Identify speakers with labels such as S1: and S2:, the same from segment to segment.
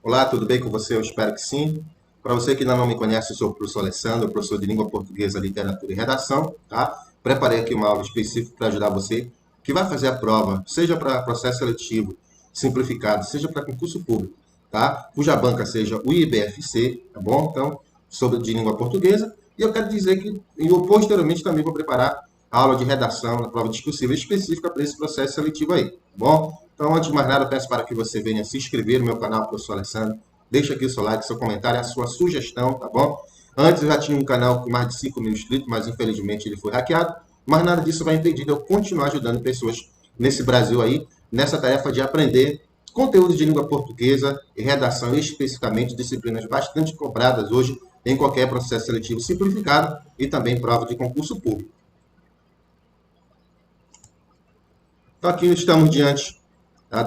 S1: Olá, tudo bem com você? Eu espero que sim. Para você que ainda não me conhece, eu sou o professor Alessandro, professor de Língua Portuguesa, Literatura e Redação, tá? Preparei aqui uma aula específica para ajudar você que vai fazer a prova, seja para processo seletivo simplificado, seja para concurso público, tá? Cuja banca seja o IBFC, tá bom? Então, sobre de língua portuguesa. E eu quero dizer que eu posteriormente também vou preparar a aula de redação na prova discursiva específica para esse processo seletivo aí, tá bom? Então, antes de mais nada, eu peço para que você venha se inscrever no meu canal, professor Alessandro. Deixa aqui o seu like, seu comentário, a sua sugestão, tá bom? Antes eu já tinha um canal com mais de 5 mil inscritos, mas infelizmente ele foi hackeado. Mas nada disso vai impedir de eu continuar ajudando pessoas nesse Brasil aí, nessa tarefa de aprender conteúdo de língua portuguesa e redação, especificamente disciplinas bastante cobradas hoje em qualquer processo seletivo simplificado e também prova de concurso público. Então aqui estamos diante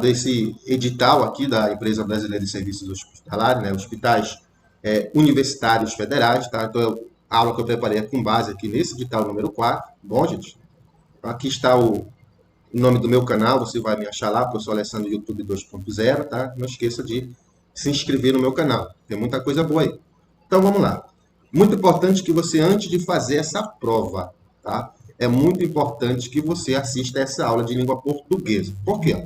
S1: desse edital aqui da Empresa Brasileira de Serviços Hospitalares, né, hospitais universitários federais, tá? Então, a aula que eu preparei é com base aqui nesse edital número 4, bom, gente? Então, aqui está o nome do meu canal, você vai me achar lá, professor Alessandro YouTube 2.0, tá? Não esqueça de se inscrever no meu canal, tem muita coisa boa aí. Então, vamos lá. Muito importante que você, antes de fazer essa prova, tá? É muito importante que você assista essa aula de língua portuguesa. Por quê?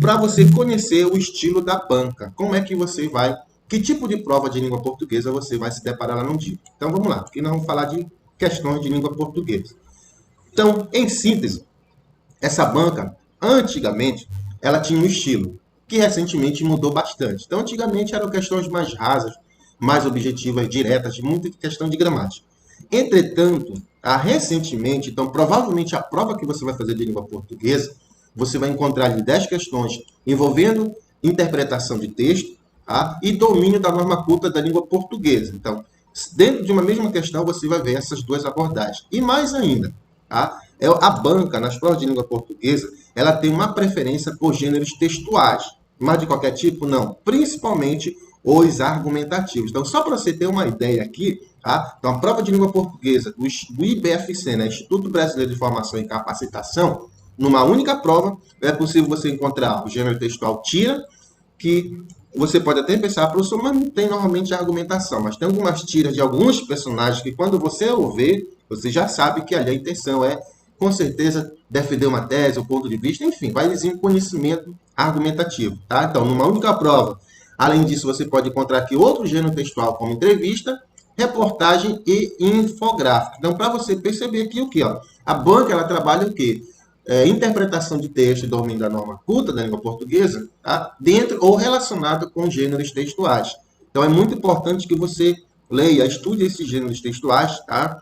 S1: Para você conhecer o estilo da banca. Como é que você vai... Que tipo de prova de língua portuguesa você vai se deparar lá no dia? Então, vamos lá. Aqui nós vamos falar de questões de língua portuguesa. Então, em síntese, essa banca, antigamente, ela tinha um estilo que recentemente mudou bastante. Então, antigamente eram questões mais rasas, mais objetivas, diretas, muita questão de gramática. Entretanto, recentemente, então, provavelmente a prova que você vai fazer de língua portuguesa, você vai encontrar ali 10 questões envolvendo interpretação de texto, tá? E domínio da norma culta da língua portuguesa. Então, dentro de uma mesma questão, você vai ver essas duas abordagens. E mais ainda, tá? A banca, nas provas de língua portuguesa, ela tem uma preferência por gêneros textuais. Mas de qualquer tipo, não. Principalmente os argumentativos. Então, só para você ter uma ideia aqui, tá? Então, a prova de língua portuguesa do IBFC, né? Instituto Brasileiro de Formação e Capacitação, numa única prova, é possível você encontrar o gênero textual tira, que você pode até pensar, professor, mas não tem normalmente a argumentação, mas tem algumas tiras de alguns personagens que quando você ouvir, você já sabe que ali a intenção é, com certeza, defender uma tese, um ponto de vista, enfim, vai exigir um conhecimento argumentativo, tá? Então, numa única prova, além disso, você pode encontrar aqui outro gênero textual, como entrevista, reportagem e infográfico. Então, para você perceber aqui o que, ó, a banca, ela trabalha o quê? Interpretação de texto e domínio da norma culta da língua portuguesa, tá? Dentro ou relacionado com gêneros textuais. Então, é muito importante que você leia, estude esses gêneros textuais, tá?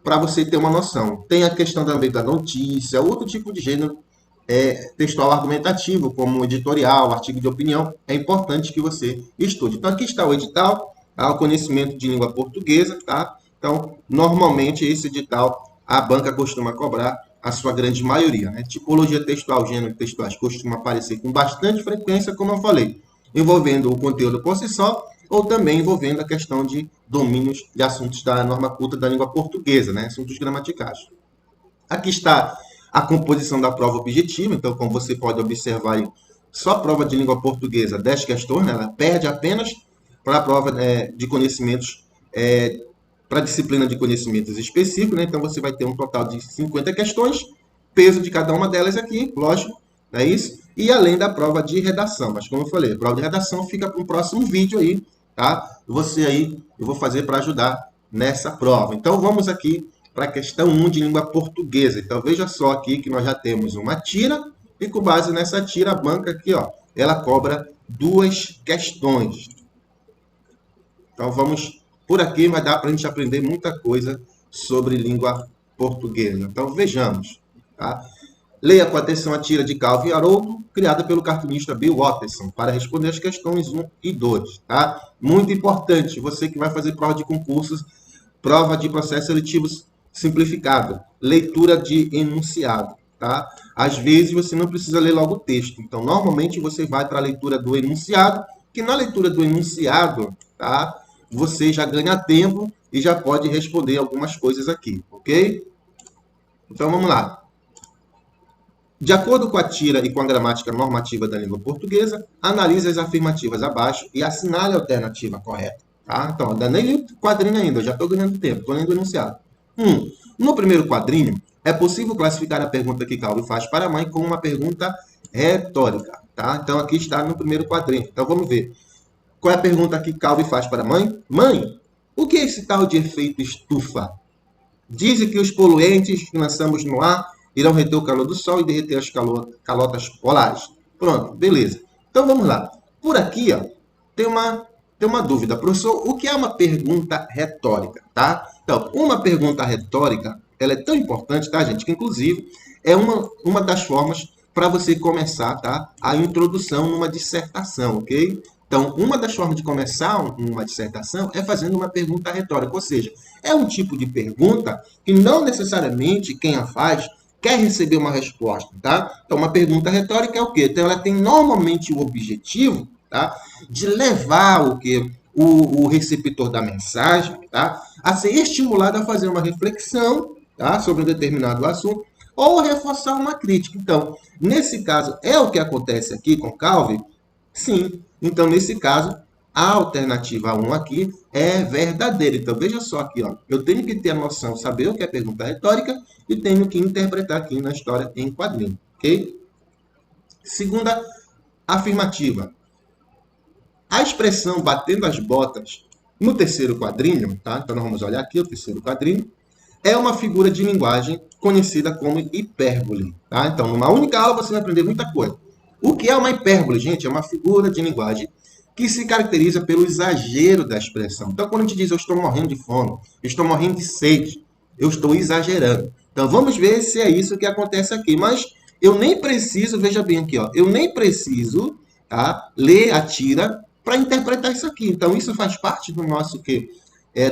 S1: Para você ter uma noção. Tem a questão também da notícia, outro tipo de gênero textual argumentativo, como editorial, artigo de opinião. É importante que você estude. Então, aqui está o edital, tá? O conhecimento de língua portuguesa, tá? Então, normalmente, esse edital, a banca costuma cobrar a sua grande maioria, né? Tipologia textual, gênero textuais costuma aparecer com bastante frequência, como eu falei, envolvendo o conteúdo por si só, ou também envolvendo a questão de domínios de assuntos da norma culta da língua portuguesa, né? Assuntos gramaticais. Aqui está a composição da prova objetiva, então, como você pode observar, só a prova de língua portuguesa, 10 questões, né? Ela perde apenas para a prova de conhecimentos para a disciplina de conhecimentos específicos, né? Então você vai ter um total de 50 questões, peso de cada uma delas aqui, lógico, não é isso? E além da prova de redação, mas como eu falei, a prova de redação fica para um próximo vídeo aí, tá? Você aí, eu vou fazer para ajudar nessa prova. Então vamos aqui para a questão 1 de língua portuguesa. Então veja só aqui que nós já temos uma tira, e com base nessa tira, a banca aqui, ó, ela cobra 2 questões. Então vamos por aqui, vai dar para a gente aprender muita coisa sobre língua portuguesa. Então, vejamos. Tá? Leia com atenção a tira de Calvin e Haroldo, criada pelo cartunista Bill Watterson, para responder as questões 1 e 2. Tá? Muito importante, você que vai fazer prova de concursos, prova de processo seletivo simplificado, leitura de enunciado. Tá? Às vezes, você não precisa ler logo o texto. Então, normalmente, você vai para a leitura do enunciado, que na leitura do enunciado, tá? Você já ganha tempo e já pode responder algumas coisas aqui, ok? Então, vamos lá. De acordo com a tira e com a gramática normativa da língua portuguesa, analise as afirmativas abaixo e assinale a alternativa correta. Tá? Então, ainda nem li o quadrinho ainda, eu já estou ganhando tempo, estou lendo o enunciado. No primeiro quadrinho, é possível classificar a pergunta que Calvi faz para a mãe como uma pergunta retórica. Tá? Então, aqui está no primeiro quadrinho. Então, vamos ver. Qual é a pergunta que Calvi faz para a mãe? Mãe, o que é esse tal de efeito estufa? Dizem que os poluentes que lançamos no ar irão reter o calor do Sol e derreter as calotas polares. Pronto, beleza. Então vamos lá. Por aqui, ó, tem uma dúvida. Professor, o que é uma pergunta retórica? Tá? Então, uma pergunta retórica, ela é tão importante, tá, gente, que inclusive é uma das formas para você começar, tá, a introdução numa dissertação, ok? Então, uma das formas de começar uma dissertação é fazendo uma pergunta retórica, ou seja, é um tipo de pergunta que não necessariamente quem a faz quer receber uma resposta, tá? Então, uma pergunta retórica é o quê? Então, ela tem normalmente o objetivo, tá, de levar o quê? O receptor da mensagem, tá, a ser estimulado a fazer uma reflexão, tá, sobre um determinado assunto, ou reforçar uma crítica. Então, nesse caso, é o que acontece aqui com Calvi? Sim. Então, nesse caso, a alternativa 1 aqui é verdadeira. Então, veja só aqui, ó. Eu tenho que ter a noção, saber o que é pergunta retórica e tenho que interpretar aqui na história em quadrinho, ok? Segunda afirmativa. A expressão batendo as botas no terceiro quadrinho, tá? Então, nós vamos olhar aqui o terceiro quadrinho. É uma figura de linguagem conhecida como hipérbole, tá? Então, numa única aula você vai aprender muita coisa. O que é uma hipérbole, gente? É uma figura de linguagem que se caracteriza pelo exagero da expressão. Então, quando a gente diz eu estou morrendo de fome, eu estou morrendo de sede, eu estou exagerando. Então, vamos ver se é isso que acontece aqui. Mas eu nem preciso, veja bem aqui, ó, eu nem preciso, tá, ler a tira para interpretar isso aqui. Então, isso faz parte do nosso quê?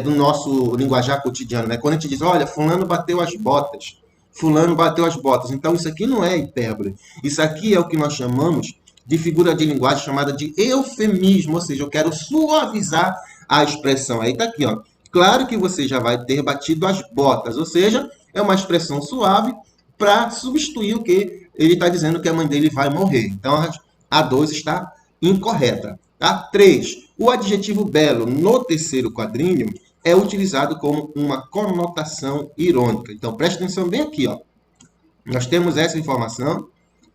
S1: Do nosso linguajar cotidiano, né? Quando a gente diz, olha, fulano bateu as botas, fulano bateu as botas. Então, isso aqui não é hipérbole. Isso aqui é o que nós chamamos de figura de linguagem chamada de eufemismo, ou seja, eu quero suavizar a expressão. Aí tá aqui, ó. Claro que você já vai ter batido as botas, ou seja, é uma expressão suave para substituir o que ele está dizendo que a mãe dele vai morrer. Então, a 2 está incorreta. Tá? 3. O adjetivo belo no terceiro quadrinho é utilizado como uma conotação irônica. Então, preste atenção bem aqui, ó. Nós temos essa informação,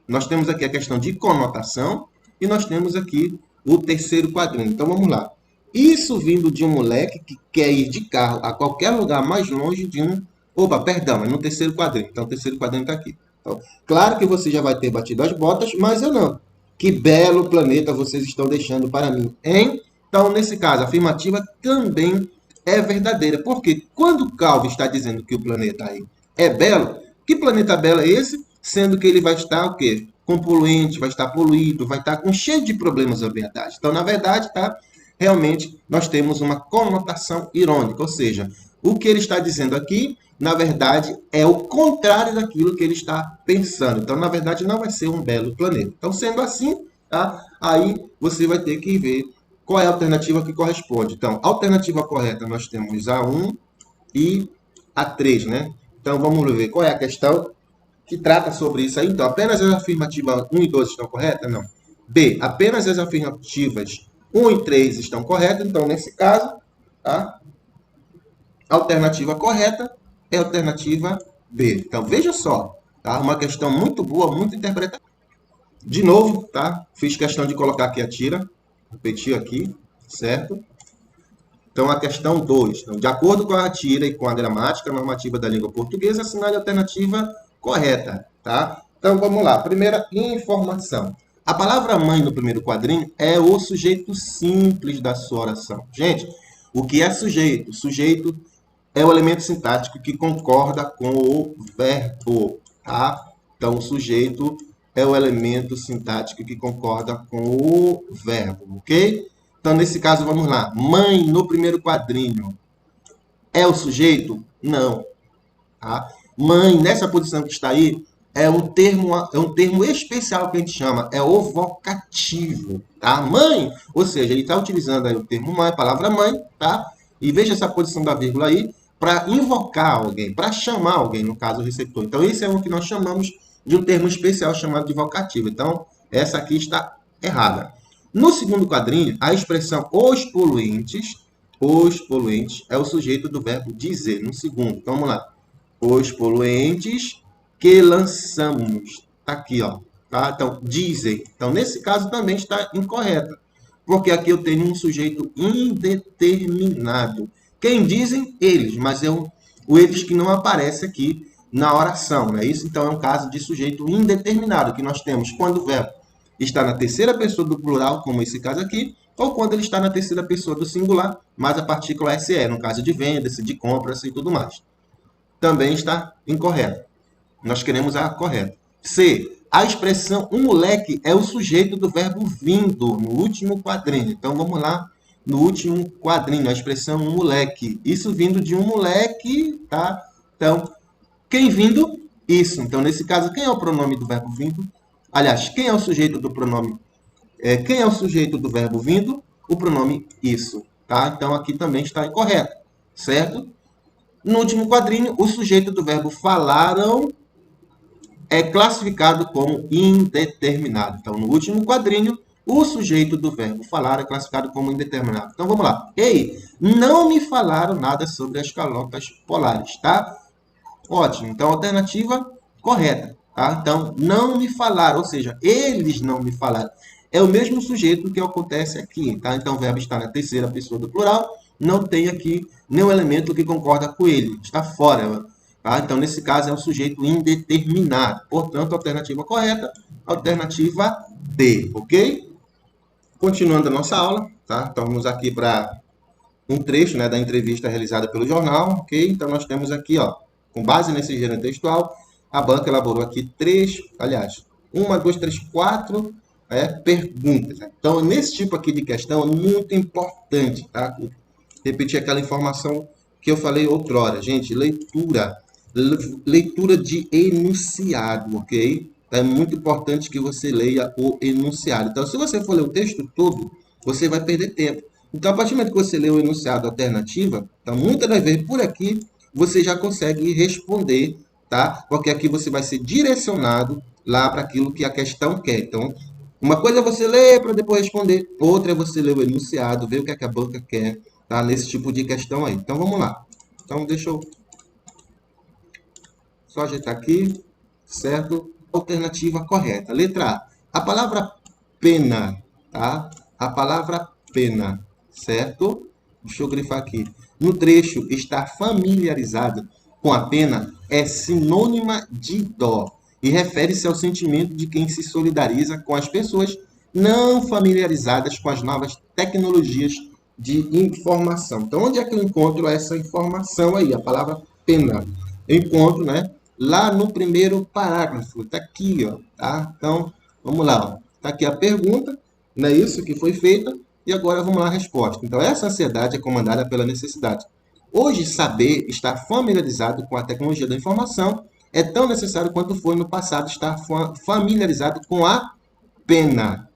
S1: nós temos aqui a questão de conotação e nós temos aqui o terceiro quadrinho. Então, vamos lá. Isso vindo de um moleque que quer ir de carro a qualquer lugar mais longe de um... Opa, perdão, é no terceiro quadrinho. Então, o terceiro quadrinho está aqui. Então, claro que você já vai ter batido as botas, mas eu não. Que belo planeta vocês estão deixando para mim, hein? Então, nesse caso, a afirmativa também é verdadeira. Porque quando Calvi está dizendo que o planeta aí é belo, que planeta belo é esse? Sendo que ele vai estar o quê? Com poluente, vai estar poluído, vai estar com cheio de problemas ambientais. Então, na verdade, tá? Realmente, nós temos uma conotação irônica. Ou seja, o que ele está dizendo aqui, na verdade, é o contrário daquilo que ele está pensando. Então, na verdade, não vai ser um belo planeta. Então, sendo assim, tá? Aí você vai ter que ver qual é a alternativa que corresponde. Então, alternativa correta, nós temos a 1 e a 3, né? Então, vamos ver qual é a questão que trata sobre isso aí. Então, apenas as afirmativas 1 e 2 estão corretas? Não. B, apenas as afirmativas 1 e 3 estão corretas. Então, nesse caso, tá? A alternativa correta é a alternativa B. Então, veja só, tá? Uma questão muito boa, muito interpretada. De novo, tá? Fiz questão de colocar aqui a tira. Repetir aqui, certo? Então, a questão 2. Então, de acordo com a tira e com a gramática normativa da língua portuguesa, assinale a alternativa correta, tá? Então, vamos lá. Primeira informação. A palavra mãe no primeiro quadrinho é o sujeito simples da sua oração. Gente, o que é sujeito? Sujeito é o elemento sintático que concorda com o verbo, tá? Então, o sujeito é o elemento sintático que concorda com o verbo, ok? Então, nesse caso, vamos lá. Mãe, no primeiro quadrinho, é o sujeito? Não. Tá? Mãe, nessa posição que está aí, é um termo especial que a gente chama, é o vocativo, tá? Mãe, ou seja, ele está utilizando aí o termo mãe, a palavra mãe, tá? E veja essa posição da vírgula aí, para invocar alguém, para chamar alguém, no caso, o receptor. Então, esse é o que nós chamamos de um termo especial chamado de vocativo. Então, essa aqui está errada. No segundo quadrinho, a expressão os poluentes é o sujeito do verbo dizer, no segundo. Então, vamos lá. Os poluentes que lançamos. Está aqui, ó. Tá? Então, dizem. Então, nesse caso também está incorreta. Porque aqui eu tenho um sujeito indeterminado. Quem dizem? Eles. Mas é o eles que não aparece aqui na oração, não é isso? Então, é um caso de sujeito indeterminado que nós temos quando o verbo está na terceira pessoa do plural, como esse caso aqui, ou quando ele está na terceira pessoa do singular, mas a partícula SE, no caso de venda-se, de compra-se e tudo mais. Também está incorreto. Nós queremos a correta. C. A expressão um moleque é o sujeito do verbo vindo, no último quadrinho. Então, vamos lá no último quadrinho, a expressão um moleque. Isso vindo de um moleque, tá? Então, quem vindo? Isso. Então, nesse caso, quem é o pronome do verbo vindo? Aliás, quem é o sujeito do pronome? Quem é o sujeito do verbo vindo? O pronome isso, tá? Então, aqui também está incorreto, certo? No último quadrinho, o sujeito do verbo falaram é classificado como indeterminado. Então, no último quadrinho, o sujeito do verbo falar é classificado como indeterminado. Então, vamos lá. Ei, não me falaram nada sobre as calotas polares, tá? Ótimo. Então, alternativa correta, tá? Então, não me falaram, ou seja, eles não me falaram. É o mesmo sujeito que acontece aqui, tá? Então, o verbo está na terceira pessoa do plural, não tem aqui nenhum elemento que concorda com ele, está fora. Tá? Então, nesse caso, é um sujeito indeterminado. Portanto, alternativa correta, alternativa D, ok? Continuando a nossa aula, tá? Então, vamos aqui para um trecho, né, da entrevista realizada pelo jornal, ok? Então, nós temos aqui, ó, com base nesse gênero textual, a banca elaborou aqui quatro perguntas. Né? Então, nesse tipo aqui de questão, é muito importante, tá? Repetir aquela informação que eu falei outrora. Gente, leitura de enunciado, ok? É muito importante que você leia o enunciado. Então, se você for ler o texto todo, você vai perder tempo. Então, a partir do momento que você lê o enunciado alternativa, então, muitas das vezes, por aqui, você já consegue responder, tá? Porque aqui você vai ser direcionado lá para aquilo que a questão quer. Então, uma coisa é você ler para depois responder, outra é você ler o enunciado, ver o que, é que a banca quer, tá? Nesse tipo de questão aí. Então, vamos lá. Então, deixa eu só ajeitar aqui, certo? Alternativa correta. Letra A. A palavra pena, tá? A palavra pena, certo? Deixa eu grifar aqui. No trecho, estar familiarizado com a pena é sinônima de dó e refere-se ao sentimento de quem se solidariza com as pessoas não familiarizadas com as novas tecnologias de informação. Então, onde é que eu encontro essa informação aí? A palavra pena. Eu encontro, né? Lá no primeiro parágrafo. Está aqui, ó. Tá? Então, vamos lá. Está aqui a pergunta, não é isso que foi feita? E agora vamos lá a resposta. Então, essa ansiedade é comandada pela necessidade. Hoje, saber, estar familiarizado com a tecnologia da informação é tão necessário quanto foi no passado estar familiarizado com a pena.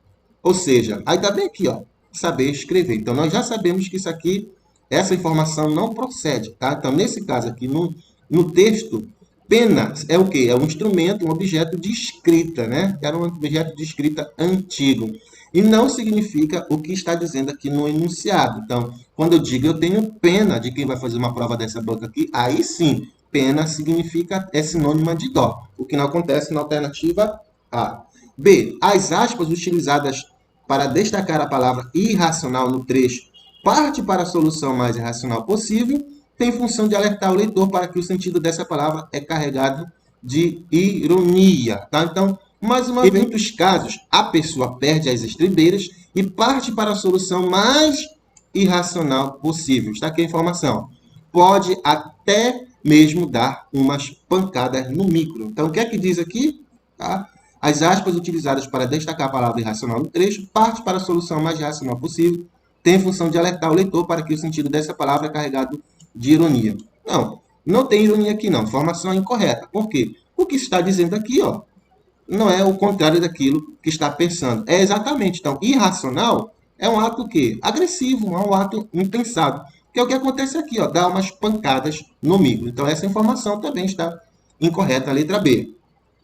S1: Ou seja, aí está bem aqui, ó, saber escrever. Então, nós já sabemos que isso aqui, essa informação não procede, tá? Então, nesse caso aqui, no texto, pena é o quê? É um instrumento, um objeto de escrita, né? Era um objeto de escrita antigo. E não significa o que está dizendo aqui no enunciado. Então, quando eu digo eu tenho pena de quem vai fazer uma prova dessa banca aqui, aí sim, pena significa, é sinônima de dó. O que não acontece na alternativa A. B. As aspas utilizadas para destacar a palavra irracional no trecho parte para a solução mais irracional possível, tem função de alertar o leitor para que o sentido dessa palavra é carregado de ironia. Tá? Então, mais uma vez, em muitos casos, a pessoa perde as estribeiras e parte para a solução mais irracional possível. Está aqui a informação. Pode até mesmo dar umas pancadas no micro. Então, o que é que diz aqui? Tá? As aspas utilizadas para destacar a palavra irracional no trecho parte para a solução mais irracional possível, tem função de alertar o leitor para que o sentido dessa palavra é carregado de ironia. Não, não tem ironia aqui não. Informação incorreta. Por quê? O que está dizendo aqui, ó, não é o contrário daquilo que está pensando. É exatamente. Então, irracional é um ato o quê? Agressivo, é um ato impensado. Que é o que acontece aqui, ó, dá umas pancadas no micro. Então, essa informação também está incorreta, a letra B.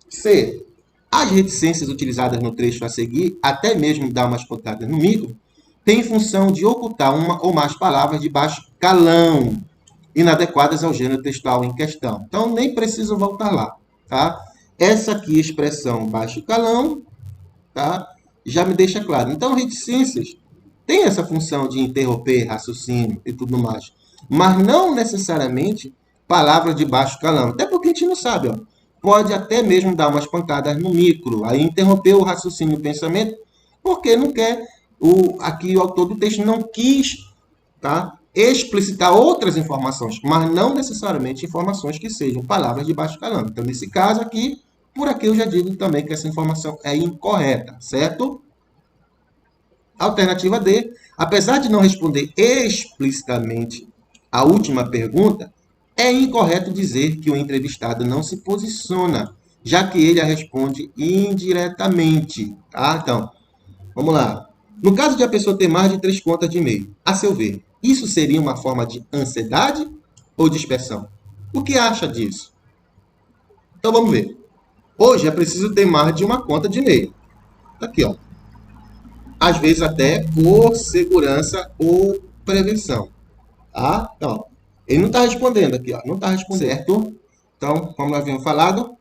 S1: C. As reticências utilizadas no trecho a seguir, até mesmo dar umas pontadas no micro, têm função de ocultar uma ou mais palavras de baixo calão, inadequadas ao gênero textual em questão. Então, nem preciso voltar lá, tá? Essa aqui, expressão baixo calão, tá? Já me deixa claro. Então, reticências tem essa função de interromper raciocínio e tudo mais, mas não necessariamente palavras de baixo calão. Até porque a gente não sabe, ó. Pode até mesmo dar umas pancadas no micro, aí interromper o raciocínio e o pensamento, porque não quer, aqui o autor do texto não quis, tá, explicitar outras informações, mas não necessariamente informações que sejam palavras de baixo calão. Então, nesse caso aqui, por aqui eu já digo também que essa informação é incorreta, certo? Alternativa D, apesar de não responder explicitamente a última pergunta, é incorreto dizer que o entrevistado não se posiciona, já que ele a responde indiretamente. Tá? Então, vamos lá. No caso de a pessoa ter mais de 3 contas de e-mail, a seu ver, isso seria uma forma de ansiedade ou dispersão? O que acha disso? Então, vamos ver. Hoje é preciso ter mais de uma conta de e-mail. Tá aqui, ó. Às vezes até por segurança ou prevenção. Tá? Então, ele não está respondendo aqui, ó. Não está respondendo. Certo? Então, como nós havíamos falado,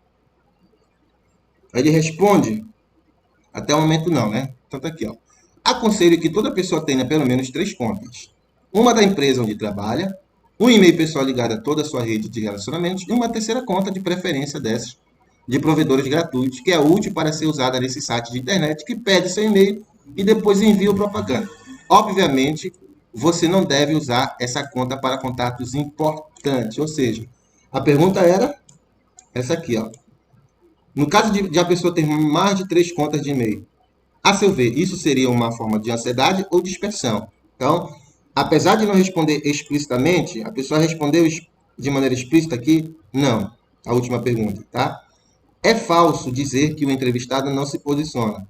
S1: ele responde. Até o momento não, né? Então tá aqui, ó. Aconselho que toda pessoa tenha pelo menos 3 contas. Uma da empresa onde trabalha, um e-mail pessoal ligado a toda a sua rede de relacionamentos e uma terceira conta de preferência dessas de provedores gratuitos, que é útil para ser usada nesse site de internet que pede seu e-mail e depois envia o propaganda. Obviamente, você não deve usar essa conta para contatos importantes. Ou seja, a pergunta era essa aqui, ó. No caso de a pessoa ter mais de 3 contas de e-mail, a seu ver, isso seria uma forma de ansiedade ou dispersão? Então, apesar de não responder explicitamente, a pessoa respondeu de maneira explícita aqui? Não. A última pergunta, tá? É falso dizer que o entrevistado não se posiciona.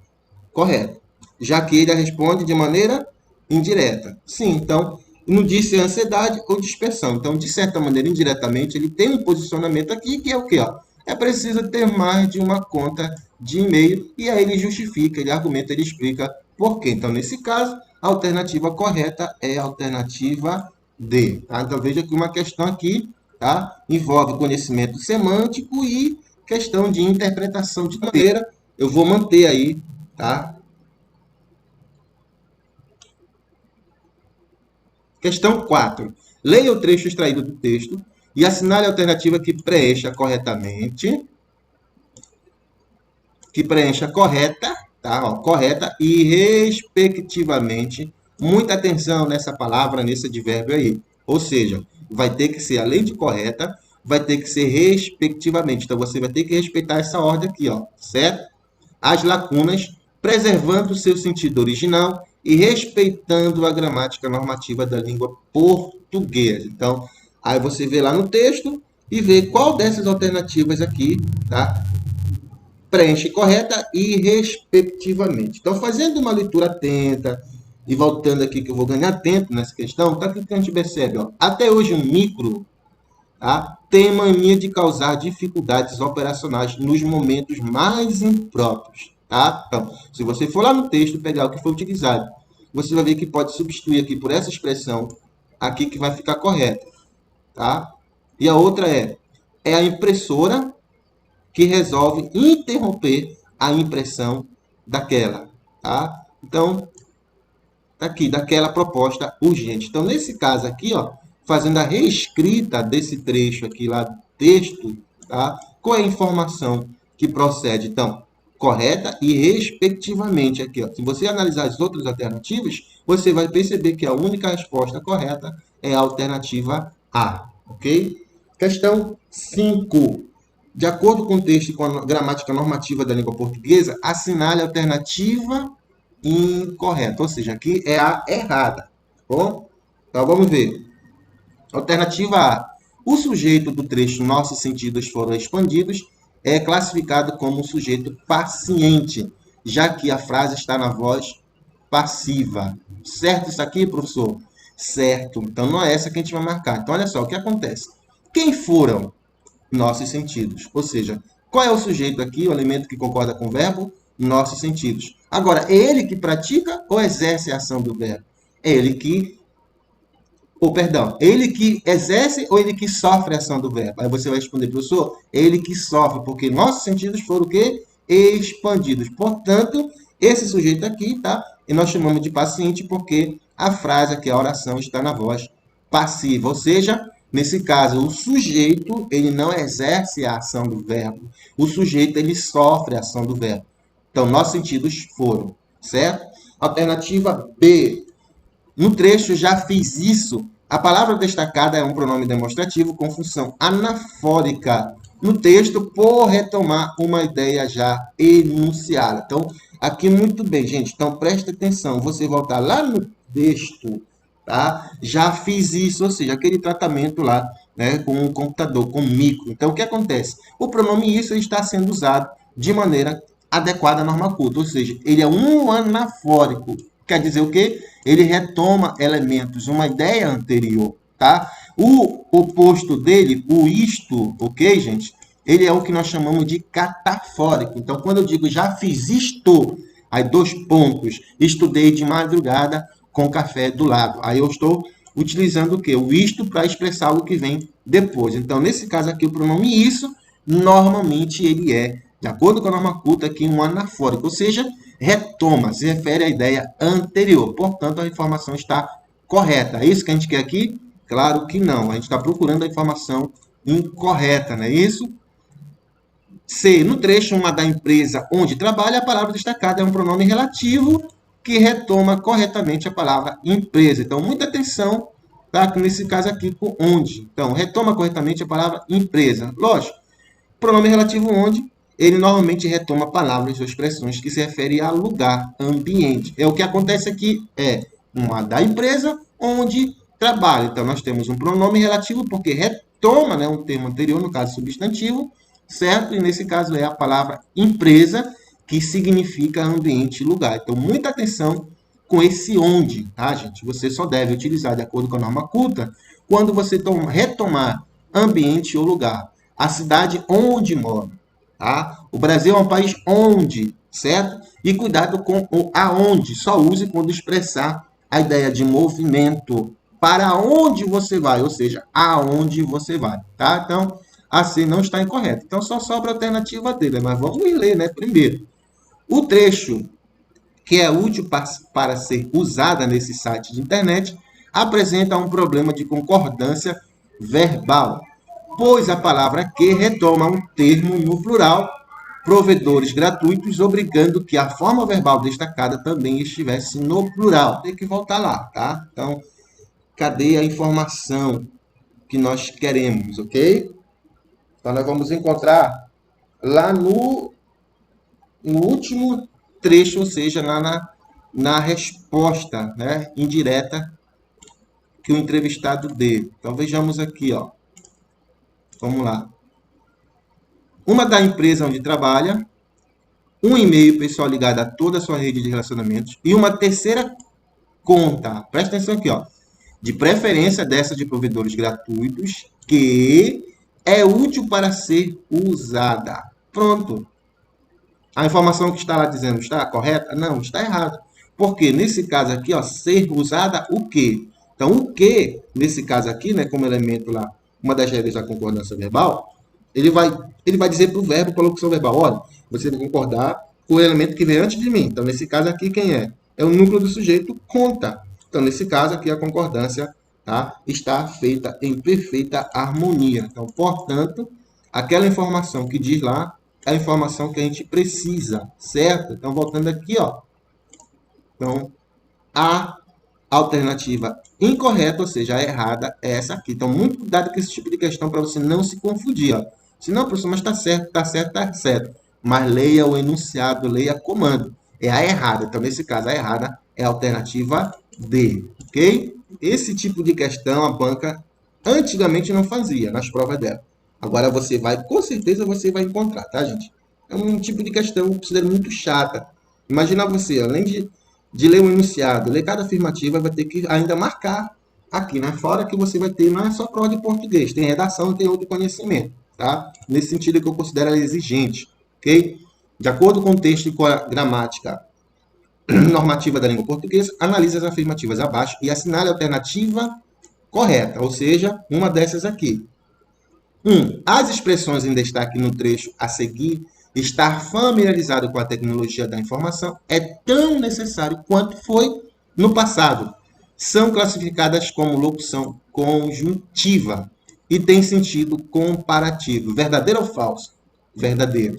S1: Correto. Já que ele a responde de maneira indireta. Sim, então, não diz se é ansiedade ou dispersão. Então, de certa maneira, indiretamente, ele tem um posicionamento aqui que é o quê? Ó? É preciso ter mais de uma conta de e-mail e aí ele justifica, ele argumenta, ele explica por quê. Então, nesse caso, a alternativa correta é a alternativa D. Tá? Então, veja que uma questão aqui, tá, envolve conhecimento semântico e questão de interpretação de maneira. Eu vou manter aí, tá? Questão 4. Leia o trecho extraído do texto e assinale a alternativa que preencha corretamente, correta, tá? Ó, correta e respectivamente. Muita atenção nessa palavra, nesse advérbio aí. Ou seja, vai ter que ser, além de correta, vai ter que ser respectivamente. Então, você vai ter que respeitar essa ordem aqui, ó, certo? As lacunas, preservando o seu sentido original e respeitando a gramática normativa da língua portuguesa. Então, aí você vê lá no texto e vê qual dessas alternativas aqui, tá? Preenche correta e respectivamente. Então, fazendo uma leitura atenta e voltando aqui que eu vou ganhar tempo nessa questão, tá aqui que a gente percebe, ó. Até hoje o micro, tá, tem mania de causar dificuldades operacionais nos momentos mais impróprios. Tá? Então, se você for lá no texto pegar o que foi utilizado, você vai ver que pode substituir aqui por essa expressão aqui que vai ficar correta. Tá? E a outra é a impressora que resolve interromper a impressão daquela. Tá? Então, aqui, daquela proposta urgente. Então, nesse caso aqui, ó, fazendo a reescrita desse trecho aqui lá do texto, tá? Qual é a informação que procede? Então, correta e respectivamente aqui, ó. Se você analisar as outras alternativas, você vai perceber que a única resposta correta é a alternativa A, ok? Questão 5. De acordo com o texto e com a gramática normativa da língua portuguesa, assinale a alternativa incorreta, ou seja, aqui é a errada. Tá bom? Então, vamos ver. Alternativa A. O sujeito do trecho nossos sentidos foram expandidos é classificado como um sujeito paciente, já que a frase está na voz passiva. Certo isso aqui, professor? Certo. Então, não é essa que a gente vai marcar. Então, olha só, o que acontece? Quem foram nossos sentidos? Ou seja, Qual é o sujeito aqui, o elemento que concorda com o verbo? Nossos sentidos. Agora, é ele que pratica ou exerce a ação do verbo? É ele que, ou perdão, ele que exerce ou ele que sofre a ação do verbo? Aí você vai responder, professor, ele que sofre, porque nossos sentidos foram o quê? Expandidos. Portanto, esse sujeito aqui, tá? E nós chamamos de paciente porque a frase aqui, a oração, está na voz passiva, ou seja, nesse caso, o sujeito, ele não exerce a ação do verbo. O sujeito, ele sofre a ação do verbo. Então, nossos sentidos foram, certo? Alternativa B. No trecho, já fiz isso. A palavra destacada é um pronome demonstrativo com função anafórica no texto por retomar uma ideia já enunciada. Então, aqui muito bem, gente. Então, preste atenção. Você voltar lá no texto, tá? Já fiz isso, ou seja, aquele tratamento lá, né, com o computador, com o micro. Então, o que acontece? O pronome isso está sendo usado de maneira adequada à norma culta, ou seja, ele é um anafórico. Quer dizer o quê? Ele retoma elementos, uma ideia anterior, tá? O oposto dele, o isto, ok, gente? Ele é o que nós chamamos de catafórico. Então, quando eu digo já fiz isto, aí 2 pontos, estudei de madrugada com café do lado. Aí eu estou utilizando o quê? O isto para expressar o que vem depois. Então, nesse caso aqui, o pronome isso, normalmente ele é, de acordo com a norma culta, aqui um anafórico, ou seja, retoma, se refere à ideia anterior. Portanto, a informação está correta. É isso que a gente quer aqui? Claro que não. A gente está procurando a informação incorreta, não é isso? C. No trecho, uma da empresa onde trabalha, a palavra destacada é um pronome relativo que retoma corretamente a palavra empresa. Então, muita atenção, tá? Nesse caso aqui, com onde. Então, retoma corretamente a palavra empresa. Lógico, pronome relativo onde, ele normalmente retoma palavras ou expressões que se referem a lugar, ambiente. É o que acontece aqui, é uma da empresa onde trabalha. Então, nós temos um pronome relativo porque retoma, né, um termo anterior, no caso substantivo, certo? E nesse caso é a palavra empresa, que significa ambiente e lugar. Então, muita atenção com esse onde, tá, gente? Você só deve utilizar de acordo com a norma culta quando você retomar ambiente ou lugar. A cidade onde mora, tá? O Brasil é um país onde, certo? E cuidado com o aonde. Só use quando expressar a ideia de movimento. Para onde você vai, ou seja, aonde você vai, tá? Então, a C não está incorreta. Então, só sobra a alternativa dele, mas vamos ler, né, primeiro. O trecho que é útil para ser usada nesse site de internet apresenta um problema de concordância verbal, pois a palavra que retoma um termo no plural, provedores gratuitos, obrigando que a forma verbal destacada também estivesse no plural. Tem que voltar lá, tá? Então, cadê a informação que nós queremos, ok? Então, nós vamos encontrar lá no último trecho, ou seja, lá na resposta, né, indireta que o entrevistado deu. Então, vejamos aqui, ó. Vamos lá. Uma da empresa onde trabalha, um e-mail pessoal ligado a toda a sua rede de relacionamentos e uma terceira conta. Presta atenção aqui, ó. De preferência dessa de provedores gratuitos que é útil para ser usada. Pronto. A informação que está lá dizendo está correta? Não, está errada. Porque nesse caso aqui, ó, ser usada o quê? Então, o que, nesse caso aqui, né, como elemento lá, uma das regras da concordância verbal, ele vai dizer para o verbo, para a locução verbal, olha, você vai concordar com o elemento que vem antes de mim. Então, nesse caso aqui, quem é? É o núcleo do sujeito, conta. Então, nesse caso aqui, a concordância, tá, está feita em perfeita harmonia. Então, portanto, aquela informação que diz lá é a informação que a gente precisa, certo? Então, voltando aqui, ó. Então, a alternativa incorreta, ou seja, a errada, é essa aqui. Então, muito cuidado com esse tipo de questão para você não se confundir, ó. Se não, professor, mas está certo, está certo, está certo. Mas leia o enunciado, leia comando. É a errada. Então, nesse caso, a errada é a alternativa D, ok? Esse tipo de questão a banca antigamente não fazia nas provas dela. Agora você vai, com certeza você vai encontrar, tá, gente? É um tipo de questão muito chata. Imagina você, além de ler um enunciado, ler cada afirmativa, vai ter que ainda marcar aqui, né? Fora que você vai ter, não é só prova de português, tem redação, tem outro conhecimento. tá? Nesse sentido que eu considero ela exigente, ok? De acordo com o texto e com a gramática normativa da língua portuguesa, analise as afirmativas abaixo e assinale a alternativa correta, ou seja, uma dessas aqui. 1. As expressões em destaque no trecho a seguir, estar familiarizado com a tecnologia da informação é tão necessário quanto foi no passado. São classificadas como locução conjuntiva e tem sentido comparativo. Verdadeiro ou falso? Verdadeiro.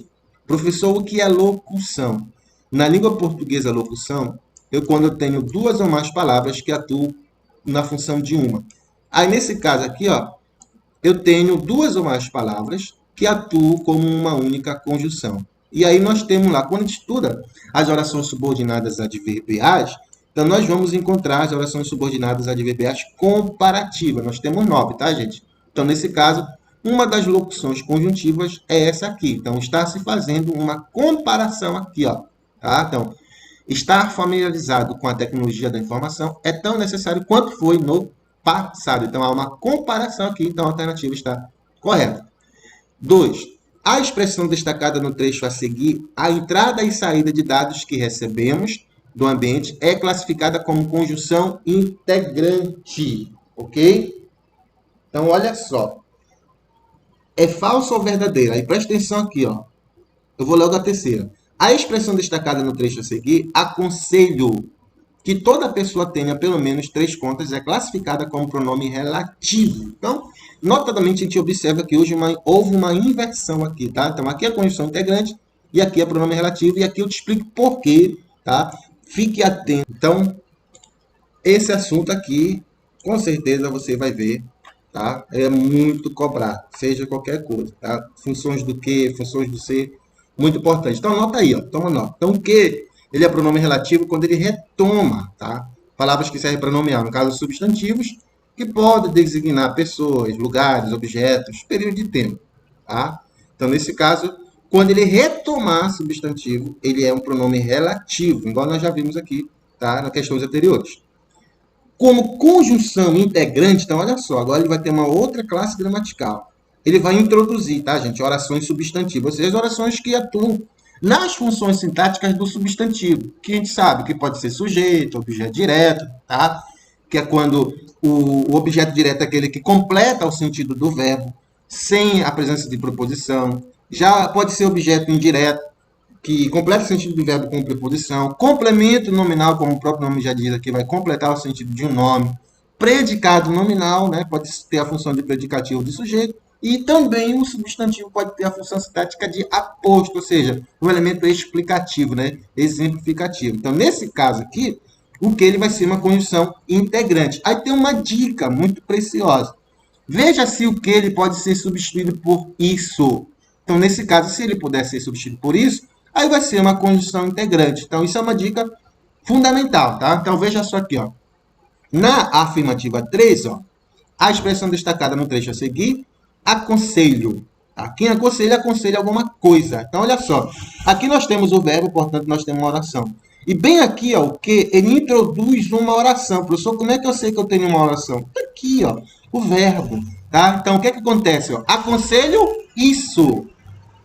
S1: Professor, o que é locução? Na língua portuguesa, locução, quando eu tenho duas ou mais palavras que atuam na função de uma. Aí, nesse caso aqui, ó, eu tenho duas ou mais palavras que atuam como uma única conjunção. E aí nós temos lá, quando a gente estuda as orações subordinadas adverbiais, então nós vamos encontrar as orações subordinadas adverbiais comparativas. Nós temos 9, tá, gente? Então, nesse caso, uma das locuções conjuntivas é essa aqui. Então, está se fazendo uma comparação aqui, ó. Tá? Então, estar familiarizado com a tecnologia da informação é tão necessário quanto foi no passado. Então, há uma comparação aqui, então a alternativa está correta. 2. A expressão destacada no trecho a seguir, a entrada e saída de dados que recebemos do ambiente é classificada como conjunção integrante, ok? Então, olha só. É falso ou verdadeiro? Aí presta atenção aqui, ó. Eu vou logo a terceira. A expressão destacada no trecho a seguir, aconselho que toda pessoa tenha pelo menos 3 contas, é classificada como pronome relativo. Então, notadamente, a gente observa que hoje houve uma inversão aqui, tá? Então, aqui é a conjunção integrante e aqui é pronome relativo, e aqui eu te explico por quê, tá? Fique atento. Então, esse assunto aqui, com certeza você vai ver, tá? É muito cobrado, seja qualquer coisa, tá? Funções do que, funções do ser, muito importante. Então, anota aí, ó. Toma nota. Então, o que ele é pronome relativo quando ele retoma, tá? Palavras que servem para nomear, no caso, substantivos, que podem designar pessoas, lugares, objetos, período de tempo, tá? Então, nesse caso, quando ele retomar substantivo, ele é um pronome relativo, igual nós já vimos aqui, tá? Nas questões anteriores. Como conjunção integrante, então, olha só, agora ele vai ter uma outra classe gramatical. Ele vai introduzir, tá, gente? Orações substantivas, ou seja, as orações que atuam nas funções sintáticas do substantivo, que a gente sabe que pode ser sujeito, objeto direto, tá? Que é quando o objeto direto é aquele que completa o sentido do verbo, sem a presença de preposição. Já pode ser objeto indireto, que completa o sentido do verbo com preposição. Complemento nominal, como o próprio nome já diz aqui, vai completar o sentido de um nome. Predicado nominal, né? Pode ter a função de predicativo de sujeito. E também o substantivo pode ter a função sintática de aposto, ou seja, um elemento explicativo, né? Exemplificativo. Então, nesse caso aqui, o que ele vai ser uma conjunção integrante. Aí tem uma dica muito preciosa. Veja se o que ele pode ser substituído por isso. Então, nesse caso, se ele puder ser substituído por isso, aí vai ser uma conjunção integrante. Então, isso é uma dica fundamental, tá? Então, veja só aqui, ó. Na afirmativa 3, ó, a expressão destacada no trecho a seguir, aconselho. Tá? Quem aconselha, aconselha alguma coisa. Então, olha só. Aqui nós temos o verbo, portanto, nós temos uma oração. E bem aqui, ó, o que ele introduz uma oração. Professor, como é que eu sei que eu tenho uma oração? Aqui, ó, o verbo. Tá? Então, o que é que acontece? Ó? Aconselho isso.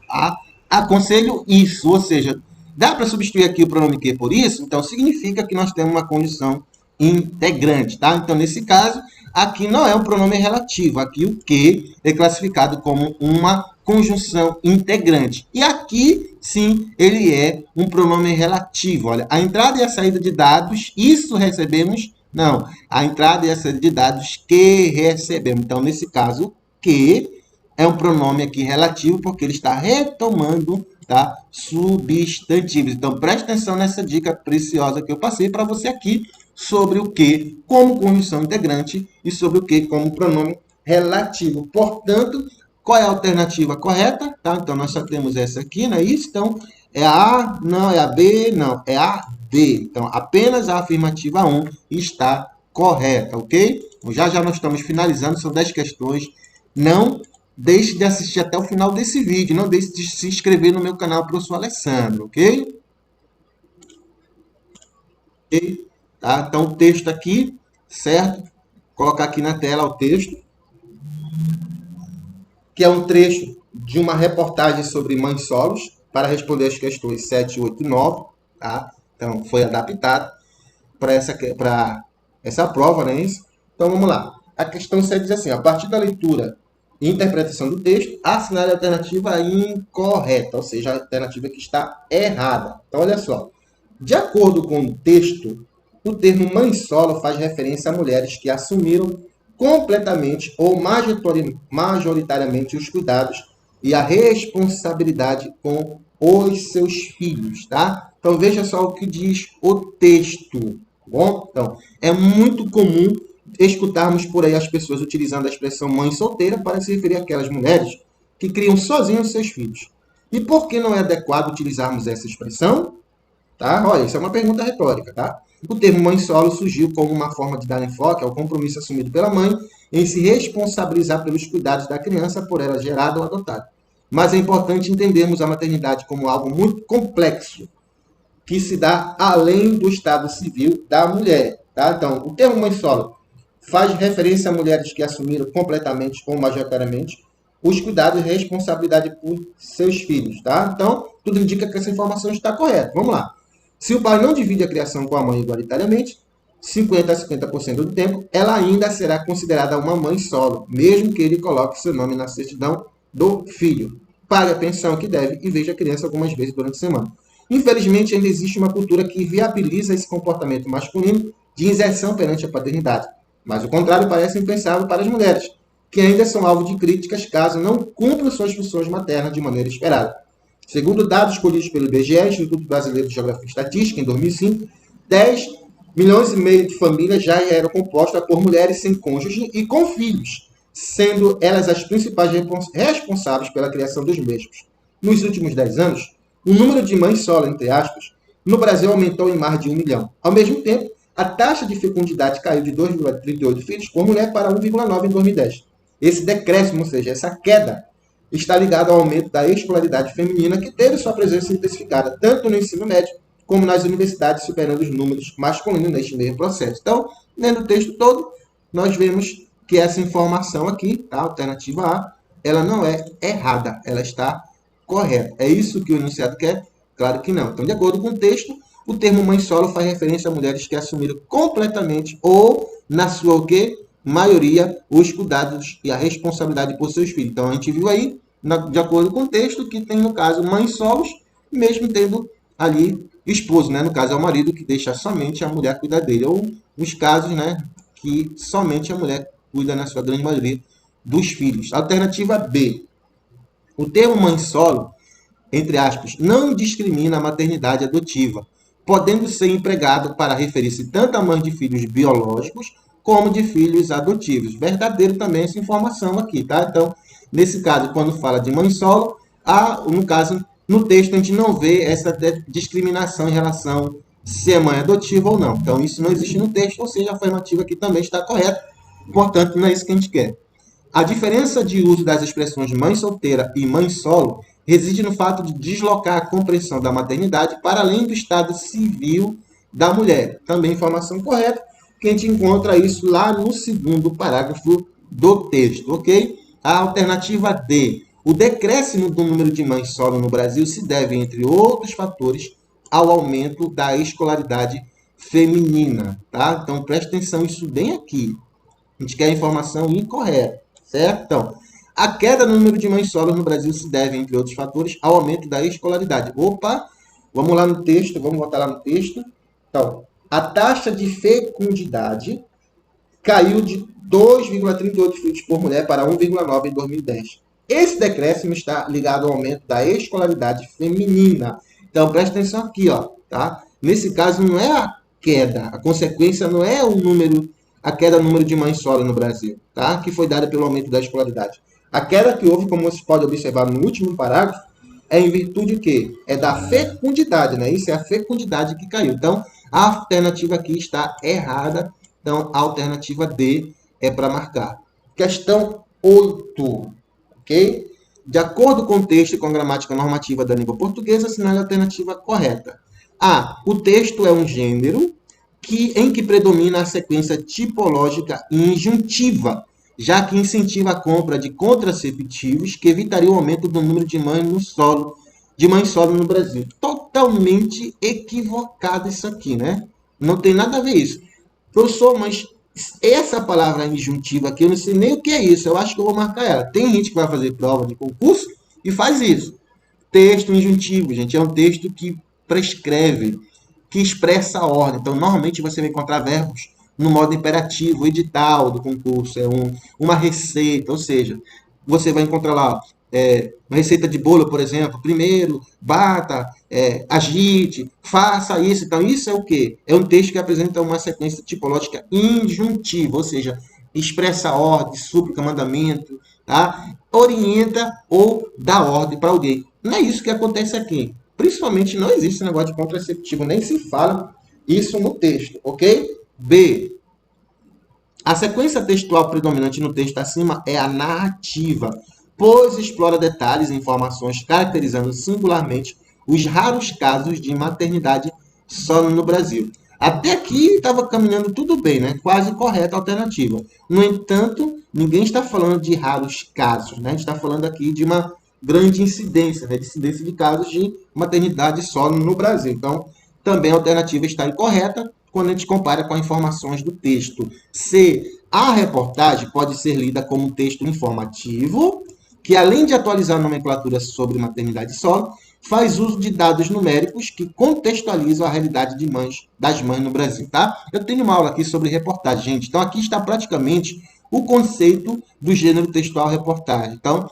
S1: Tá? Aconselho isso. Ou seja, dá para substituir aqui o pronome que por isso? Então, significa que nós temos uma condição integrante. Tá? Então, nesse caso, aqui não é um pronome relativo. Aqui o que é classificado como uma conjunção integrante. E aqui, sim, ele é um pronome relativo. Olha, a entrada e a saída de dados, isso recebemos? Não. A entrada e a saída de dados que recebemos. Então, nesse caso, que é um pronome aqui relativo, porque ele está retomando, tá, substantivos. Então, preste atenção nessa dica preciosa que eu passei para você aqui, sobre o que como conjunção integrante e sobre o que como pronome relativo. Portanto, qual é a alternativa correta? Tá? Então, nós só temos essa aqui, não é isso? Então, é a A, não, é a B, não, é a D. Então, apenas a afirmativa 1 está correta, ok? Então, já nós estamos finalizando, são 10 questões. Não deixe de assistir até o final desse vídeo, não deixe de se inscrever no meu canal, professor Alessandro, ok? Ok? Tá? Então, o texto aqui, certo? Vou colocar aqui na tela o texto, que é um trecho de uma reportagem sobre mães solos para responder as questões 7, 8 e 9. Tá? Então, foi adaptado para essa prova, né? Isso? Então, vamos lá. A questão 7 diz assim, a partir da leitura e interpretação do texto, assinale a alternativa incorreta, ou seja, a alternativa que está errada. Então, olha só. De acordo com o texto, o termo mãe solo faz referência a mulheres que assumiram completamente ou majoritariamente os cuidados e a responsabilidade com os seus filhos, tá? Então veja só o que diz o texto, tá bom? Então, é muito comum escutarmos por aí as pessoas utilizando a expressão mãe solteira para se referir àquelas mulheres que criam sozinhas seus filhos. E por que não é adequado utilizarmos essa expressão? Tá? Olha, isso é uma pergunta retórica, tá? O termo mãe solo surgiu como uma forma de dar enfoque ao compromisso assumido pela mãe em se responsabilizar pelos cuidados da criança por ela gerada ou adotada. Mas é importante entendermos a maternidade como algo muito complexo, que se dá além do estado civil da mulher. Tá? Então, o termo mãe solo faz referência a mulheres que assumiram completamente ou majoritariamente os cuidados e responsabilidade por seus filhos. Tá? Então, tudo indica que essa informação está correta. Vamos lá. Se o pai não divide a criação com a mãe igualitariamente, 50% a 50% do tempo, ela ainda será considerada uma mãe solo, mesmo que ele coloque seu nome na certidão do filho. Pague a pensão que deve e veja a criança algumas vezes durante a semana. Infelizmente, ainda existe uma cultura que viabiliza esse comportamento masculino de inserção perante a paternidade. Mas o contrário parece impensável para as mulheres, que ainda são alvo de críticas caso não cumpram suas funções maternas de maneira esperada. Segundo dados colhidos pelo IBGE, Instituto Brasileiro de Geografia e Estatística, em 2005, 10 milhões e meio de famílias já eram compostas por mulheres sem cônjuge e com filhos, sendo elas as principais responsáveis pela criação dos mesmos. Nos últimos 10 anos, o número de mães solo, entre aspas, no Brasil aumentou em mais de 1 milhão. Ao mesmo tempo, a taxa de fecundidade caiu de 2,38 filhos por mulher para 1,9 em 2010. Esse decréscimo, ou seja, essa queda, está ligado ao aumento da escolaridade feminina, que teve sua presença intensificada tanto no ensino médio como nas universidades, superando os números masculinos neste mesmo processo. Então, lendo o texto todo, nós vemos que essa informação aqui, tá, alternativa A, ela não é errada, ela está correta. É isso que o enunciado quer? Claro que não. Então, de acordo com o texto, o termo mãe solo faz referência a mulheres que assumiram completamente ou, na sua o quê? Maioria, os cuidados e a responsabilidade por seus filhos. Então, a gente viu aí, de acordo com o texto, que tem, no caso, mães solos, mesmo tendo ali esposo, né? No caso, é o marido que deixa somente a mulher cuidar dele. Ou os casos, né, que somente a mulher cuida, na sua grande maioria, dos filhos. Alternativa B. O termo mãe solo, entre aspas, não discrimina a maternidade adotiva, podendo ser empregado para referir-se tanto a mães de filhos biológicos como de filhos adotivos. Verdadeiro também essa informação aqui, tá? Então, nesse caso, quando fala de mãe solo, no caso, no texto a gente não vê essa discriminação em relação se é mãe adotiva ou não. Então, isso não existe no texto, ou seja, a afirmativa aqui também está correta. Portanto, não é isso que a gente quer. A diferença de uso das expressões mãe solteira e mãe solo reside no fato de deslocar a compreensão da maternidade para além do estado civil da mulher. Também informação correta, que a gente encontra isso lá no segundo parágrafo do texto, ok? A alternativa D. O decréscimo do número de mães solo no Brasil se deve, entre outros fatores, ao aumento da escolaridade feminina, tá? Então, preste atenção isso bem aqui. A gente quer a informação incorreta, certo? Então, a queda no número de mães solos no Brasil se deve, entre outros fatores, ao aumento da escolaridade. Opa, vamos lá no texto, vamos voltar lá no texto. Então, a taxa de fecundidade caiu de 2,38 filhos por mulher para 1,9 em 2010. Esse decréscimo está ligado ao aumento da escolaridade feminina. Então, presta atenção aqui, ó, tá? Nesse caso, não é a queda, a consequência não é a queda no número de mães solo no Brasil, tá? Que foi dada pelo aumento da escolaridade. A queda que houve, como você pode observar no último parágrafo, é em virtude de quê? É da fecundidade, né? Isso é a fecundidade que caiu. Então, a alternativa aqui está errada. Então, a alternativa D é para marcar. Questão 8, ok? De acordo com o texto e com a gramática normativa da língua portuguesa, assinale a alternativa correta. A. O texto é um gênero em que predomina a sequência tipológica injuntiva, já que incentiva a compra de contraceptivos que evitaria o aumento do número de mães solo no Brasil. Totalmente equivocado isso aqui, né? Não tem nada a ver isso. Professor, mas essa palavra injuntiva aqui, eu não sei nem o que é isso. Eu acho que eu vou marcar ela. Tem gente que vai fazer prova de concurso e faz isso. Texto injuntivo, gente, é um texto que prescreve, que expressa a ordem. Então, normalmente você vai encontrar verbos no modo imperativo, o edital do concurso, uma receita, ou seja, você vai encontrar lá uma receita de bolo, por exemplo, primeiro, bata, agite, faça isso. Então, isso é o quê? É um texto que apresenta uma sequência tipológica injuntiva, ou seja, expressa ordem, súplica, mandamento, tá? Orienta ou dá ordem para alguém. Não é isso que acontece aqui. Principalmente não existe esse negócio de contraceptivo, nem se fala isso no texto, ok? B. A sequência textual predominante no texto acima é a narrativa, pois explora detalhes e informações caracterizando singularmente os raros casos de maternidade solo no Brasil. Até aqui estava caminhando tudo bem, né? Quase correta a alternativa. No entanto, ninguém está falando de raros casos, né? A gente está falando aqui de uma grande incidência, né? De incidência de casos de maternidade solo no Brasil. Então, também a alternativa está incorreta quando a gente compara com as informações do texto. C. A reportagem pode ser lida como um texto informativo, que além de atualizar a nomenclatura sobre maternidade solo, faz uso de dados numéricos que contextualizam a realidade das mães no Brasil, tá? Eu tenho uma aula aqui sobre reportagem, gente. Então, aqui está praticamente o conceito do gênero textual reportagem. Então,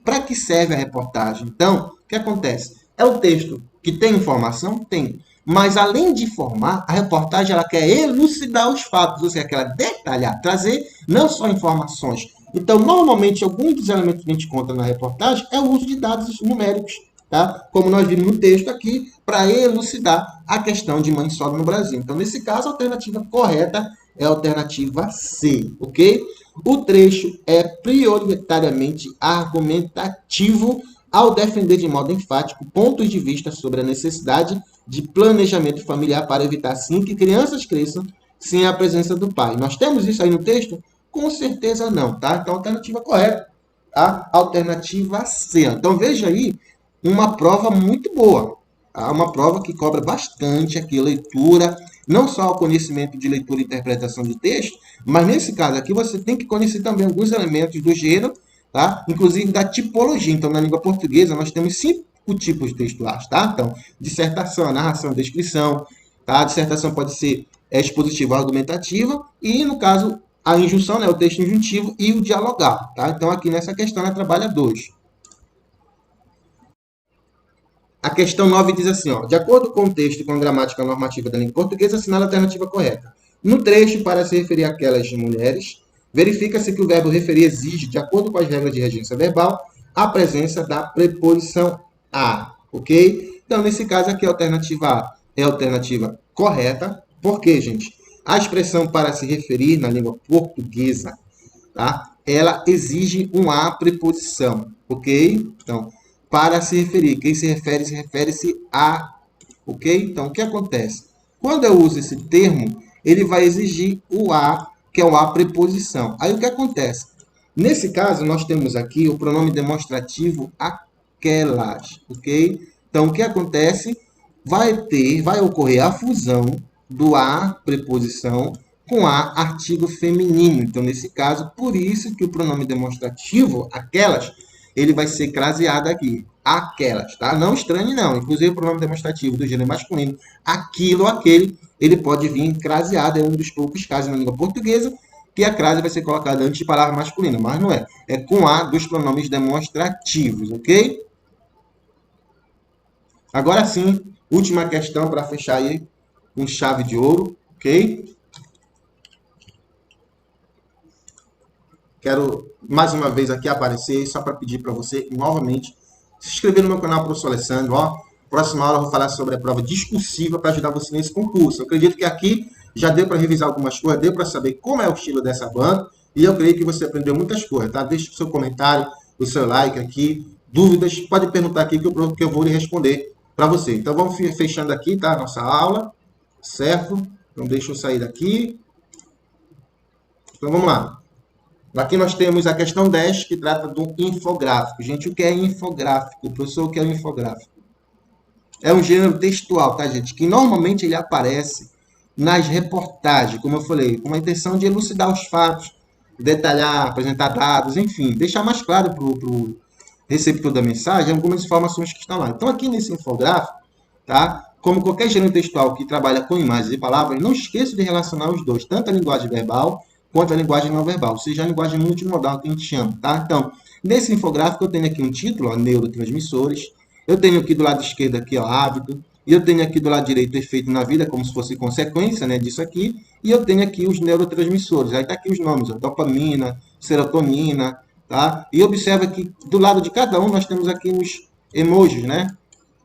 S1: para que serve a reportagem? Então, o que acontece? É o texto que tem informação? Tem. Mas, além de informar, a reportagem ela quer elucidar os fatos, ou seja, quer detalhar, trazer não só informações. Então, normalmente, alguns dos elementos que a gente conta na reportagem é o uso de dados numéricos, tá? Como nós vimos no texto aqui, para elucidar a questão de mãe solo no Brasil. Então, nesse caso, a alternativa correta é a alternativa C, ok? O trecho é prioritariamente argumentativo ao defender de modo enfático pontos de vista sobre a necessidade de planejamento familiar para evitar, assim, que crianças cresçam sem a presença do pai. Nós temos isso aí no texto? Com certeza não, tá? Então, a alternativa correta, a alternativa C. Então, veja aí uma prova muito boa. Uma prova que cobra bastante aqui leitura, não só o conhecimento de leitura e interpretação de texto, mas nesse caso aqui você tem que conhecer também alguns elementos do gênero, tá? Inclusive da tipologia. Então, na língua portuguesa, nós temos 5 tipos textuais, tá? Então, dissertação, narração, descrição, tá? A dissertação pode ser expositiva ou argumentativa, e, no caso, a injunção, né, o texto injuntivo e o dialogar, tá? Então, aqui nessa questão, ela trabalha dois. A questão 9 diz assim, ó, de acordo com o texto e com a gramática normativa da língua portuguesa, assinala a alternativa correta. No trecho, para se referir àquelas mulheres, verifica-se que o verbo referir exige, de acordo com as regras de regência verbal, a presença da preposição a, ok? Então, nesse caso aqui, a alternativa A é a alternativa correta. Por quê, gente? A expressão para se referir na língua portuguesa, tá? Ela exige uma preposição, ok? Então, para se referir, quem se refere-se a, ok? Então, o que acontece? Quando eu uso esse termo, ele vai exigir o a, que é o a preposição. Aí, o que acontece? Nesse caso, nós temos aqui o pronome demonstrativo aquelas, ok? Então, o que acontece? Vai ocorrer a fusão do a preposição com a artigo feminino. Então, nesse caso, por isso que o pronome demonstrativo, aquelas, ele vai ser craseado aqui. Aquelas, tá? Não estranhe, não. Inclusive, o pronome demonstrativo do gênero masculino, aquilo, aquele, ele pode vir craseado. É um dos poucos casos na língua portuguesa que a crase vai ser colocada antes de palavra masculina, mas não é. É com a dos pronomes demonstrativos, ok? Agora sim, última questão para fechar aí com chave de ouro, ok? Quero mais uma vez aqui aparecer, só para pedir para você novamente se inscrever no meu canal, professor Alessandro. Ó, próxima aula eu vou falar sobre a prova discursiva para ajudar você nesse concurso. Eu acredito que aqui já deu para revisar algumas coisas, deu para saber como é o estilo dessa banda, e eu creio que você aprendeu muitas coisas, tá? Deixe o seu comentário, o seu like aqui, dúvidas, pode perguntar aqui que eu vou lhe responder para você. Então vamos fechando aqui, tá? Nossa aula, certo? Então deixa eu sair daqui. Então vamos lá. Aqui nós temos a questão 10, que trata do infográfico. Gente, o que é infográfico? Professor, o que é um infográfico? É um gênero textual, tá, gente? Que normalmente ele aparece nas reportagens, como eu falei, com a intenção de elucidar os fatos, detalhar, apresentar dados, enfim, deixar mais claro para o receptor da mensagem algumas informações que estão lá. Então, aqui nesse infográfico, tá? Como qualquer gênero textual que trabalha com imagens e palavras, não esqueça de relacionar os dois, tanto a linguagem verbal quanto a linguagem não verbal, ou seja, a linguagem multimodal que a gente chama, tá? Então, nesse infográfico eu tenho aqui um título, ó, neurotransmissores, eu tenho aqui do lado esquerdo aqui, ó, hábito, e eu tenho aqui do lado direito efeito na vida, como se fosse consequência, né, disso aqui, e eu tenho aqui os neurotransmissores, aí tá aqui os nomes, ó, dopamina, serotonina, tá? E observa que do lado de cada um nós temos aqui os emojis, né?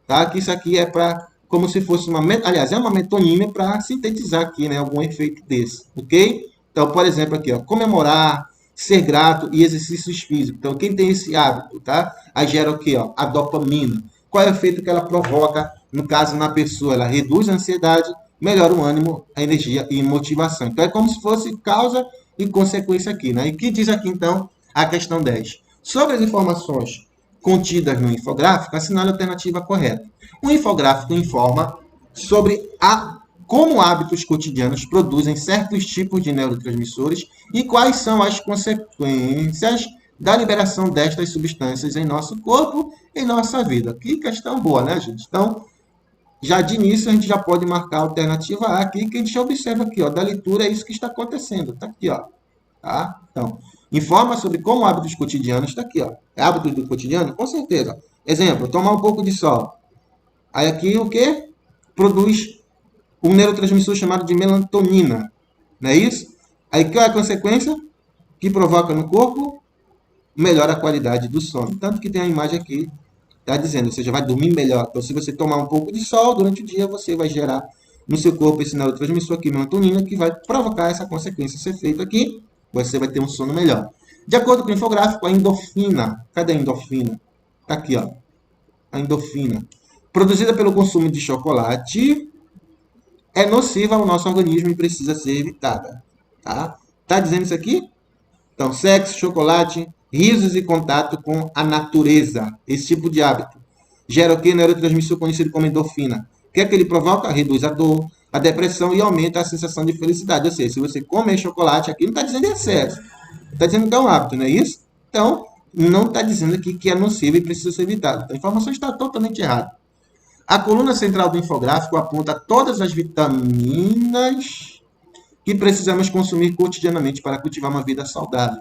S1: Tá? Que isso aqui é para como se fosse uma, aliás, é uma metonímia para sintetizar aqui, né, algum efeito desse, ok? Então, por exemplo, aqui, ó, comemorar, ser grato e exercícios físicos. Então, quem tem esse hábito, tá? Aí gera o quê, ó? A dopamina. Qual é o efeito que ela provoca, no caso, na pessoa? Ela reduz a ansiedade, melhora o ânimo, a energia e motivação. Então, é como se fosse causa e consequência aqui, né? E o que diz aqui, então, a questão 10? Sobre as informações contidas no infográfico, assinale a alternativa correta. O infográfico informa sobre como hábitos cotidianos produzem certos tipos de neurotransmissores e quais são as consequências da liberação destas substâncias em nosso corpo e em nossa vida. Que questão boa, né, gente? Então, já de início, a gente já pode marcar a alternativa A aqui, que a gente observa aqui, ó, da leitura é isso que está acontecendo. Está aqui, ó. Tá? Então, informa sobre como hábitos cotidianos, está aqui, ó. É hábitos do cotidiano? Com certeza. Exemplo, tomar um pouco de sol. Aí aqui o que? Produz um neurotransmissor chamado de melatonina. Não é isso? Aí qual é a consequência? Que provoca no corpo? Melhora a qualidade do sono. Tanto que tem a imagem aqui, está dizendo, você já vai dormir melhor. Então, se você tomar um pouco de sol durante o dia, você vai gerar no seu corpo esse neurotransmissor aqui, melatonina, que vai provocar essa consequência ser feita aqui. Você vai ter um sono melhor. De acordo com o infográfico, a endorfina. Cadê a endorfina? Está aqui, ó. A endorfina. Produzida pelo consumo de chocolate, é nociva ao nosso organismo e precisa ser evitada. Tá dizendo isso aqui? Então, sexo, chocolate, risos e contato com a natureza. Esse tipo de hábito gera o que? Neurotransmissor conhecido como endorfina. O que é que ele provoca? Reduz a dor, a depressão e aumenta a sensação de felicidade. Ou seja, se você comer chocolate aqui, não está dizendo excesso. Está dizendo que é um hábito, não é isso? Então, não está dizendo aqui que é nocivo e precisa ser evitado. Então, a informação está totalmente errada. A coluna central do infográfico aponta todas as vitaminas que precisamos consumir cotidianamente para cultivar uma vida saudável.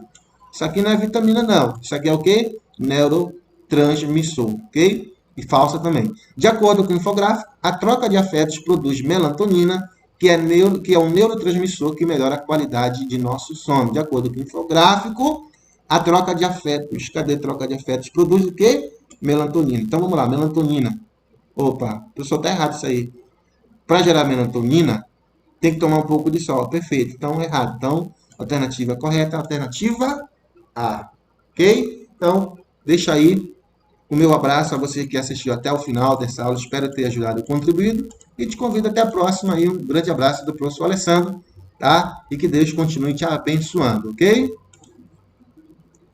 S1: Isso aqui não é vitamina, não. Isso aqui é o quê? Neurotransmissor, ok? E falsa também. De acordo com o infográfico, a troca de afetos produz melatonina, que é um neurotransmissor que melhora a qualidade de nosso sono. De acordo com o infográfico, a troca de afetos. Cadê a troca de afetos? Produz o quê? Melatonina. Então, vamos lá. Melatonina. Opa, pessoal, está errado isso aí. Para gerar melatonina, tem que tomar um pouco de sol. Perfeito. Então, errado. Então, alternativa correta, alternativa A. Ok? Então, deixa aí o meu abraço a você que assistiu até o final dessa aula. Espero ter ajudado e contribuído. E te convido até a próxima. Aí, um grande abraço do professor Alessandro. Tá? E que Deus continue te abençoando. Ok?